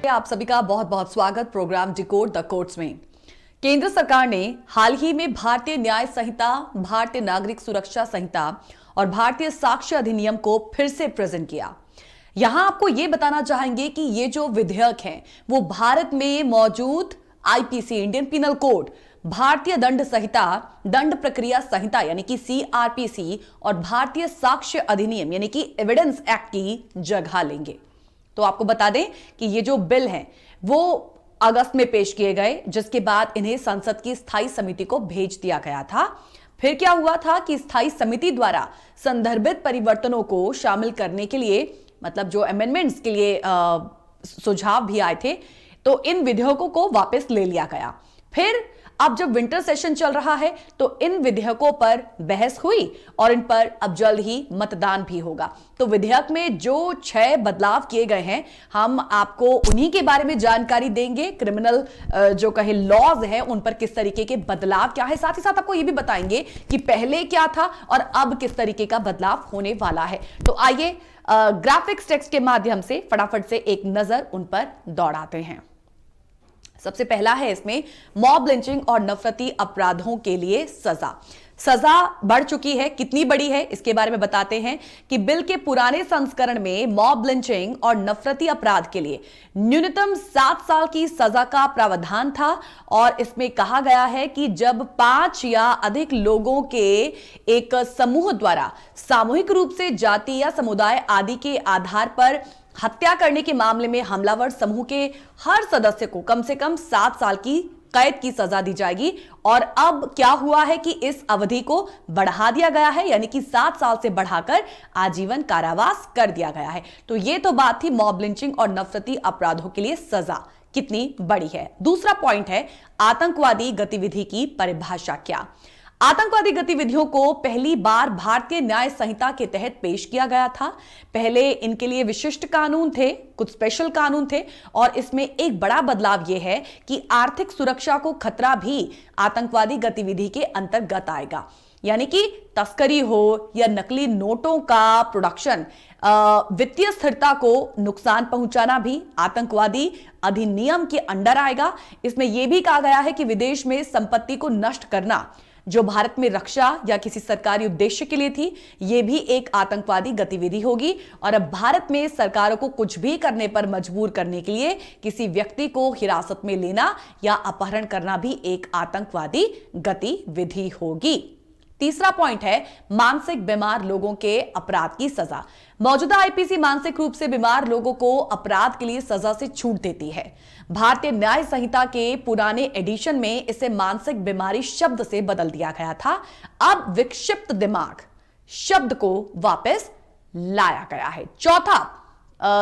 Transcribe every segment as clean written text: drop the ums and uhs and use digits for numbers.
आप सभी का बहुत बहुत स्वागत प्रोग्राम डिकोड द कोर्ट्स में। केंद्र सरकार ने हाल ही में भारतीय न्याय संहिता, भारतीय नागरिक सुरक्षा संहिता और भारतीय साक्ष्य अधिनियम को फिर से प्रेजेंट किया। यहां आपको यह बताना चाहेंगे कि ये जो विधेयक हैं वो भारत में मौजूद आईपीसी, इंडियन पिनल कोड, भारतीय दंड संहिता, दंड प्रक्रिया संहिता यानी कि सीआरपीसी और भारतीय साक्ष्य अधिनियम यानी कि एविडेंस एक्ट की जगह लेंगे। तो आपको बता दें कि ये जो बिल हैं वो अगस्त में पेश किए गए, जिसके बाद इन्हें संसद की स्थायी समिति को भेज दिया गया था। फिर क्या हुआ था कि स्थायी समिति द्वारा संदर्भित परिवर्तनों को शामिल करने के लिए, मतलब जो अमेंडमेंट्स के लिए सुझाव भी आए थे, तो इन विधेयकों को वापस ले लिया गया। फिर अब जब विंटर सेशन चल रहा है तो इन विधेयकों पर बहस हुई और इन पर अब जल्द ही मतदान भी होगा। तो विधेयक में जो 6 बदलाव किए गए हैं, हम आपको उन्हीं के बारे में जानकारी देंगे। क्रिमिनल जो कहे लॉज हैं उन पर किस तरीके के बदलाव क्या है, साथ ही साथ आपको यह भी बताएंगे कि पहले क्या था और अब किस तरीके का बदलाव होने वाला है। तो आइए ग्राफिक्स टेक्स्ट के माध्यम से फटाफट से एक नजर उन पर दौड़ाते हैं। सबसे पहला है इसमें मॉब लिंचिंग और नफरती अपराधों के लिए सजा बढ़ चुकी है। कितनी बड़ी है इसके बारे में बताते हैं कि बिल के पुराने संस्करण में मॉब लिंचिंग और नफरती अपराध के लिए न्यूनतम 7 साल की सजा का प्रावधान था और इसमें कहा गया है कि जब 5 या अधिक लोगों के एक समूह द्वारा सामूहिक रूप से जाति या समुदाय आदि के आधार पर हत्या करने के मामले में हमलावर समूह के हर सदस्य को कम से कम 7 साल की कैद की सजा दी जाएगी। और अब क्या हुआ है कि इस अवधि को बढ़ा दिया गया है, यानी कि 7 साल से बढ़ाकर आजीवन कारावास कर दिया गया है। तो ये तो बात थी मॉब लिंचिंग और नफरती अपराधों के लिए सजा कितनी बड़ी है। दूसरा पॉइंट है आतंकवादी गतिविधि की परिभाषा क्या। आतंकवादी गतिविधियों को पहली बार भारतीय न्याय संहिता के तहत पेश किया गया था। पहले इनके लिए विशिष्ट कानून थे, कुछ स्पेशल कानून थे, और इसमें एक बड़ा बदलाव यह है कि आर्थिक सुरक्षा को खतरा भी आतंकवादी गतिविधि के अंतर्गत आएगा। यानी कि तस्करी हो या नकली नोटों का प्रोडक्शन, वित्तीय स्थिरता को नुकसान पहुंचाना भी आतंकवादी अधिनियम के अंडर आएगा। इसमें यह भी कहा गया है कि विदेश में संपत्ति को नष्ट करना जो भारत में रक्षा या किसी सरकारी उद्देश्य के लिए थी, यह भी एक आतंकवादी गतिविधि होगी। और अब भारत में सरकारों को कुछ भी करने पर मजबूर करने के लिए किसी व्यक्ति को हिरासत में लेना या अपहरण करना भी एक आतंकवादी गतिविधि होगी। तीसरा पॉइंट है मानसिक बीमार लोगों के अपराध की सजा। मौजूदा आईपीसी मानसिक रूप से बीमार लोगों को अपराध के लिए सजा से छूट देती है। भारतीय न्याय संहिता के पुराने एडिशन में इसे मानसिक बीमारी शब्द से बदल दिया गया था। अब विक्षिप्त दिमाग शब्द को वापस लाया गया है। चौथा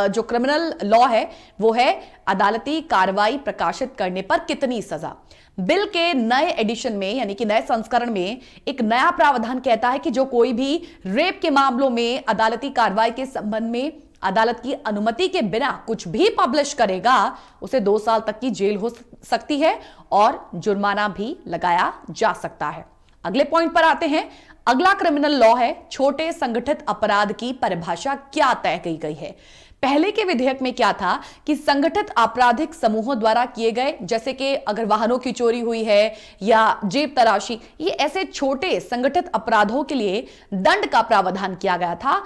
जो क्रिमिनल लॉ है वो है अदालती कार्रवाई प्रकाशित करने पर कितनी सजा। बिल के नए एडिशन में यानी कि नए संस्करण में एक नया प्रावधान कहता है कि जो कोई भी रेप के मामलों में अदालती कार्रवाई के संबंध में अदालत की अनुमति के बिना कुछ भी पब्लिश करेगा, उसे 2 साल तक की जेल हो सकती है और जुर्माना भी लगाया जा सकता है। अगले पॉइंट पर आते हैं। अगला क्रिमिनल लॉ है छोटे संगठित अपराध की परिभाषा क्या तय की गई है। पहले के विधेयक में क्या था कि संगठित आपराधिक समूहों द्वारा किए गए, जैसे कि अगर वाहनों की चोरी हुई है या जेब तलाशी, ये ऐसे छोटे संगठित अपराधों के लिए दंड का प्रावधान किया गया था।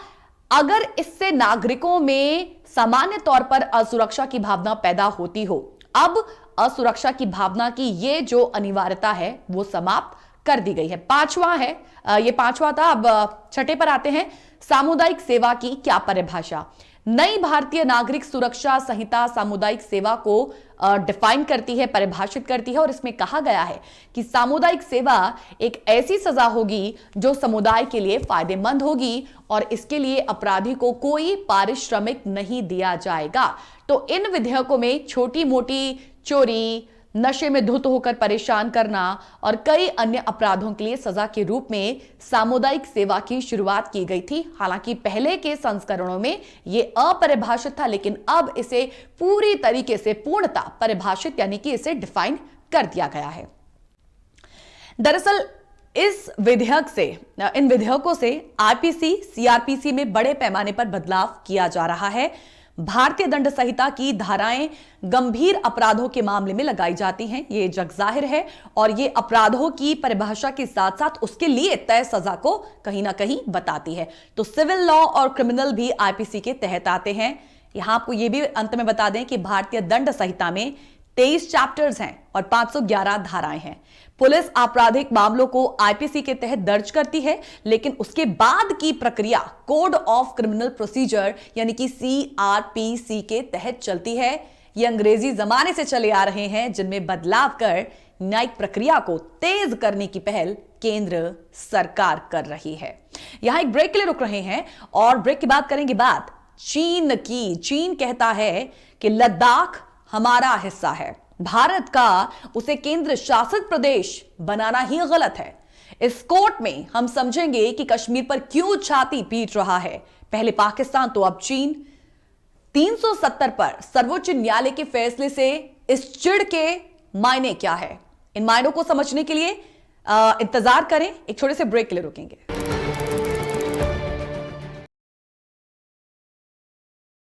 अगर इससे नागरिकों में सामान्य तौर पर असुरक्षा की भावना पैदा होती हो, अब असुरक्षा की भावना की ये जो अनिवार्यता है वो समाप्त कर दी गई है। पांचवा है, ये पांचवा था। अब छठे पर आते हैं सामुदायिक सेवा की क्या परिभाषा। नई भारतीय नागरिक सुरक्षा संहिता सामुदायिक सेवा को डिफाइन करती है, परिभाषित करती है, और इसमें कहा गया है कि सामुदायिक सेवा एक ऐसी सजा होगी जो समुदाय के लिए फायदेमंद होगी और इसके लिए अपराधी को कोई पारिश्रमिक नहीं दिया जाएगा। तो इन विधेयकों में छोटी मोटी चोरी, नशे में धुत होकर परेशान करना और कई अन्य अपराधों के लिए सजा के रूप में सामुदायिक सेवा की शुरुआत की गई थी। हालांकि पहले के संस्करणों में यह अपरिभाषित था, लेकिन अब इसे पूरी तरीके से पूर्णतः परिभाषित यानी कि इसे डिफाइन कर दिया गया है। दरअसल इस विधेयक से, इन विधेयकों से आईपीसी, सीआरपीसी में बड़े पैमाने पर बदलाव किया जा रहा है। भारतीय दंड संहिता की धाराएं गंभीर अपराधों के मामले में लगाई जाती हैं, ये जग जाहिर है। और ये अपराधों की परिभाषा के साथ साथ उसके लिए तय सजा को कहीं ना कहीं बताती है। तो सिविल लॉ और क्रिमिनल भी आईपीसी के तहत आते हैं। यहां आपको यह भी अंत में बता दें कि भारतीय दंड संहिता में 23 चैप्टर्स हैं और 511 धाराएं हैं। पुलिस आपराधिक मामलों को आईपीसी के तहत दर्ज करती है, लेकिन उसके बाद की प्रक्रिया कोड ऑफ क्रिमिनल प्रोसीजर यानी कि सीआरपीसी के तहत चलती है। ये अंग्रेजी जमाने से चले आ रहे हैं, जिनमें बदलाव कर न्यायिक प्रक्रिया को तेज करने की पहल केंद्र सरकार कर रही है। यहां एक ब्रेक के लिए रुक रहे हैं और ब्रेक की बात करेंगे बात चीन की। चीन कहता है कि लद्दाख हमारा हिस्सा है, भारत का उसे केंद्र शासित प्रदेश बनाना ही गलत है। इस कोर्ट में हम समझेंगे कि कश्मीर पर क्यों छाती पीट रहा है, पहले पाकिस्तान तो अब चीन। 370 पर सर्वोच्च न्यायालय के फैसले से इस चिढ़ के मायने क्या है, इन मायनों को समझने के लिए इंतजार करें, एक छोटे से ब्रेक के लिए रुकेंगे।